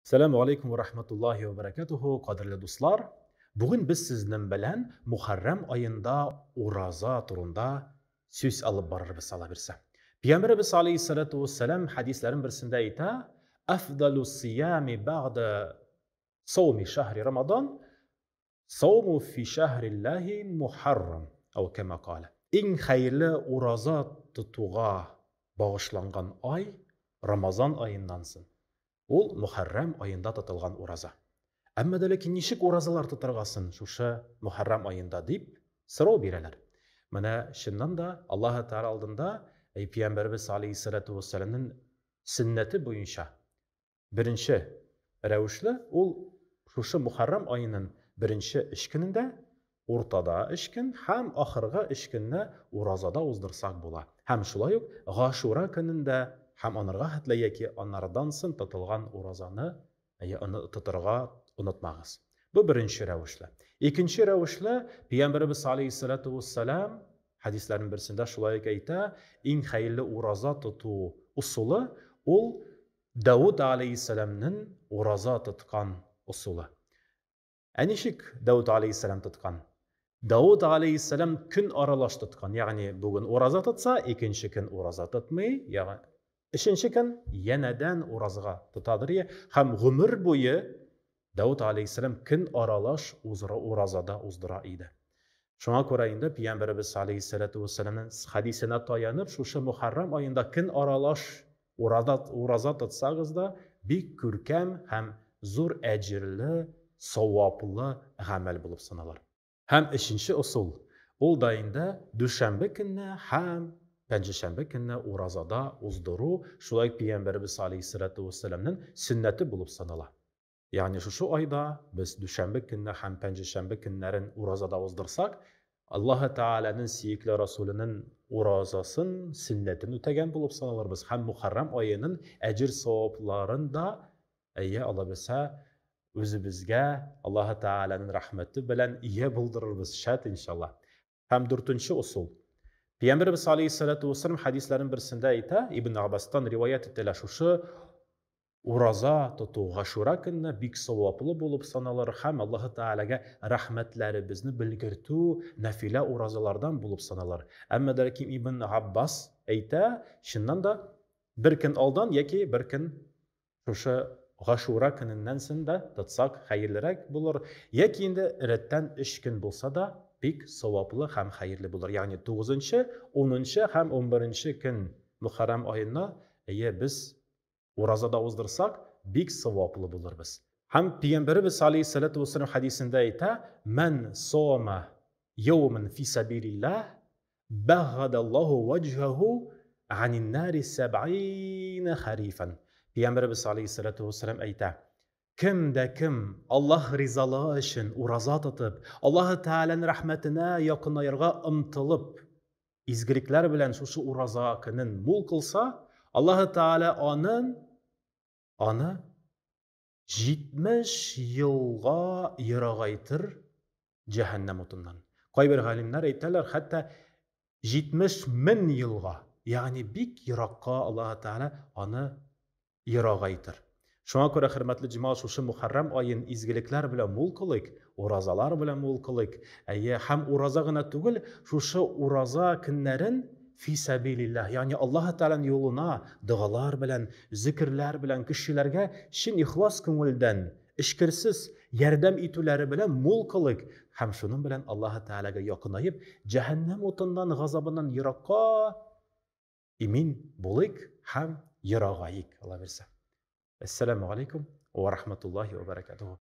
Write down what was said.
Assalamu alaikum wa rahmatullahi wa barakatuhu, qadrli dostlar. Bugün biz sizden bilen Muharrem ayında uraza turunda söz alıp barırız ala birse. Peygamberimiz aleyhissalatu vesselam hadislerin birisinde ayta, "Afdalu siyami ba'da savmi şahri Ramazan, savmu fi şahrillahi Muharrem." O kema kâle. En hayırlı uraza tutuğa bağışlangan ay Ramazan ayındansın. Ул Muharrem ayında tutulgan ураза. Әмма дә ләкин ничек уразалар тотаргасын шушы Muharrem ayında дип сорау бирәләр. Менә чыннан да Аллаһ Тәгалә алдында Пәйгамбәрбез алейһиссалату вассаламның сөннәте буенча беренче рәвешле ул шушы Muharrem ayının беренче эш көнендә, уртада эш көн һәм ахыргы эш көнне уразада уздырсак була. Һәм шулай ук Гашура көнендә һәм анырга хәтле яки анардан соң тотылган уразаны тотырга онытмагыз. Бу беренче рәвешле. Икенче рәвешле Пәйгамбәрбез алейһиссалату вассалам хадисләрнең берсендә шулай әйтә, иң хәерле ураза тоту усулы ул Дауд алейһиссаламның ураза тоткан усулы. Ничек Дауд алейһиссалам тоткан? Дауд алейһиссалам көн аралаш тоткан. Ягъни бүген ураза тотса, икенче көн ураза тотмый, ягъни Üçüncü gün yeniden urazıga tutadırıya. Hem gümür boyu Davud aleyhisselam kün aralaş urazada uzdıra idi. Şuna korayında Peygamberimiz aleyhissalatu vesselam'ın hadisine dayanıp şu Muharrem ayında kün aralaş uraza tutsağız da bir kürkem hem zor ecirli, savaplı amel bulup sanalar. Hem üçüncü usul ol dayında düşenbe günne hem Пәнҗешәмбе көнне уразада уздыру шулай Пәйгамбәрбез алейһиссалату вассаламның сөннәте булып санала. Ягъни шушы айда без дүшәмбе көнне һәм пәнҗешәмбе көннәрен уразада уздырсак, Аллаһ Тәгаләнең сөекле Расулының уразасын, сөннәтен үтәгән булып саналырбыз. Һәм Мухаррам аеның әҗир савапларын да Алла белсә үзебезгә Аллаһ Тәгаләнең рәхмәте белән ия булдырырбыз шат иншаллаһ. Һәм дүртенче усул Peygamberimiz aleyhissalatu vesselam hadislerin birisinde ayta, İbn Abbas'tan rivayet ettiler şuşı uraza tutu Gashura künne bik savaplı bulup sanalar hem Allah Teala'ga rahmetleri bizni bilgirtu nafile urazalardan bulup sanalar. Ama derken İbn Abbas ayta, şundan da bir gün aldan yaki bir gün şuşı Gashura kününden sinde tutsak hayırlırak bulur. Yaki indi iretten 3 gün bulsa da bik savaplı hem hayırlı bulur. Yani 9. 10. hem 11. gün Muharrem ayında biz urazada uzdırsak bik savaplı bulur biz. Hem Peygamberimiz aleyhissalatu vesselam hadisinde ayta, "Men soma yevmen fi sabilillah baghadallahu vejhahu anin nari 70 harifan." Peygamberimiz aleyhissalatu vesselam ayta, Kimde kim Allah rizalığı için urazat atıp, Allah Teala'nın rahmetine yakınayırga ımtılıp, izgilikler bilen şu urazakının mul kılsa, Allah Teala onu 70 yılga yıragaytır cehennem otundan. Kay bir halimler eyteler, hatta 70 min yılga, yani bik yırakka Allah Teala onu yıragaytır. Şuna göre hürmetli cemaat şu Muharrem ayın izgilikler bile mul kılık, urazalar bile mul kılık. Hem uraza gına tugul, şu uraza günlerin fi sabilillah. Yani Allah Teala'nın yoluna dağalar bilen, zikirler bilen kişilerge şin ihlas kümülden, işkirsiz yerdem itüleri bile mul kılık. Hem şunun bilen Allah Teala'ga yakınayıp, cehennem otundan, gazabından yırakka imin bulik hem yıragayık. Allah versin. Esselamu alaikum ve rahmetullahi ve berekatuhu.